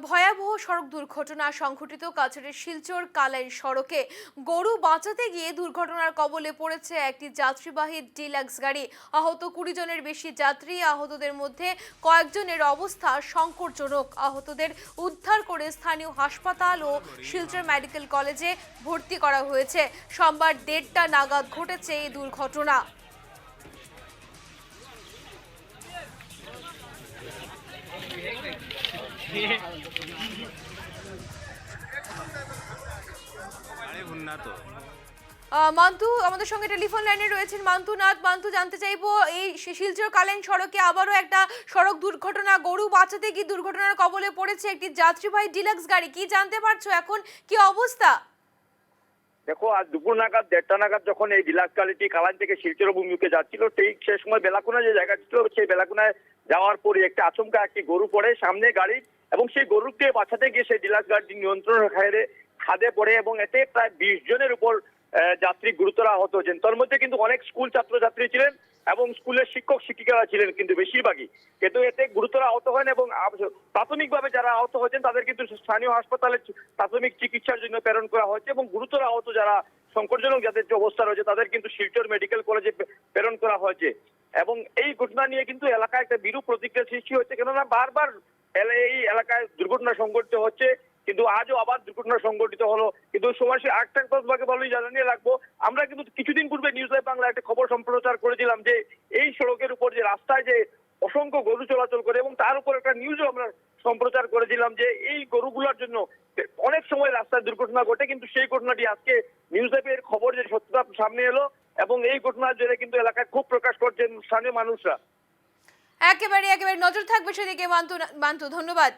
ভয়াবহ সড়ক দুর্ঘটনা সংঘটিত কাছাড়ের শিলচর কালাই সড়কে গরু বাঁচাতে গিয়ে দুর্ঘটনার কবলে পড়েছে একটি যাত্রীবাহী ডিলাক্স গাড়ি। আহত 20 জনের বেশি যাত্রী। আহতদের মধ্যে কয়েকজনের অবস্থা সংকটজনক। আহতদের উদ্ধার করে স্থানীয় হাসপাতাল ও শিলচর মেডিকেল কলেজে ভর্তি করা হয়েছে। সোমবার 1:30টা নাগাদ ঘটেছে এই দুর্ঘটনা। মান্তু আমাদের সঙ্গে টেলিফোন লাইনে রয়েছেন মান্তু, জানতে চাইবো এই শিলচর কালাইন সড়কে আবারও একটা সড়ক দুর্ঘটনা, গরু বাঁচাতে গিয়ে দুর্ঘটনার কবলে পড়েছে একটি যাত্রীবাহী ডিলাক্স গাড়ি। কি জানতে পারছো, এখন কি অবস্থা? দেখো, আজ দুপুর নাগাদ 1:30টা নাগাদ যখন এই ডিলাক্স গাড়িটি কালাইন থেকে শিলচর অভিমুখে যাচ্ছিল, ঠিক সেই সময় বেলাকুনা যে জায়গা ছিল সেই বেলাকুনায় যাওয়ার পরে একটা আচমকা একটি গরু পড়ে সামনে গাড়ি, এবং সেই গরুকে বাঁচাতে গিয়ে সেই ডিলাক্স গাড়িটি নিয়ন্ত্রণ হারিয়ে খাদে পড়ে এবং এতে প্রায় 20 জনের উপর যাত্রী গুরুতর আহত হয়েছেন। তার মধ্যে কিন্তু অনেক স্কুল ছাত্রছাত্রী ছিলেন এবং স্কুলের শিক্ষক শিক্ষিকারা ছিলেন, কিন্তু বেশিরভাগই কিন্তু এতে গুরুতর আহত হন। এবং প্রাথমিকভাবে যারা আহত হয়েছেন তাদের কিন্তু স্থানীয় হাসপাতালে প্রাথমিক চিকিৎসার জন্য প্রেরণ করা হয়েছে, এবং গুরুতর আহত যারা সংকটজনক যাদের যে অবস্থা রয়েছে তাদের কিন্তু শিলচর মেডিকেল কলেজে প্রেরণ করা হয়েছে। এবং এই ঘটনা নিয়ে কিন্তু এলাকায় একটা বিরূপ প্রতিক্রিয়া সৃষ্টি হচ্ছে, কেননা বারবার এই এলাকায় দুর্ঘটনা সংঘটিত হচ্ছে, কিন্তু আজও আবার দুর্ঘটনা সংঘটিত হলো। কিন্তু সমাজে আরেকটা কথা বলেই জানিয়ে রাখবো, আমরা কিন্তু কিছুদিন পূর্বে নিউজ লাইভ বাংলা একটা খবর সম্প্রচার করেছিলাম যে এই সড়কের উপর যে রাস্তায় যে অসংখ্য গরু চলাচল করে, এবং তার উপর একটা নিউজও আমরা সম্প্রচার করেছিলাম যে এই গরুগুলোর জন্য অনেক সময় রাস্তায় দুর্ঘটনা ঘটে। কিন্তু সেই ঘটনাটি আজকে নিউজ লাইভের খবর যে সত্যতা সামনে এলো, এবং এই ঘটনার জেরে কিন্তু এলাকায় খুব প্রকাশ করছেন স্থানীয় মানুষরা। একেবারে নজর থাকবে সেদিকে মান্তু, ধন্যবাদ।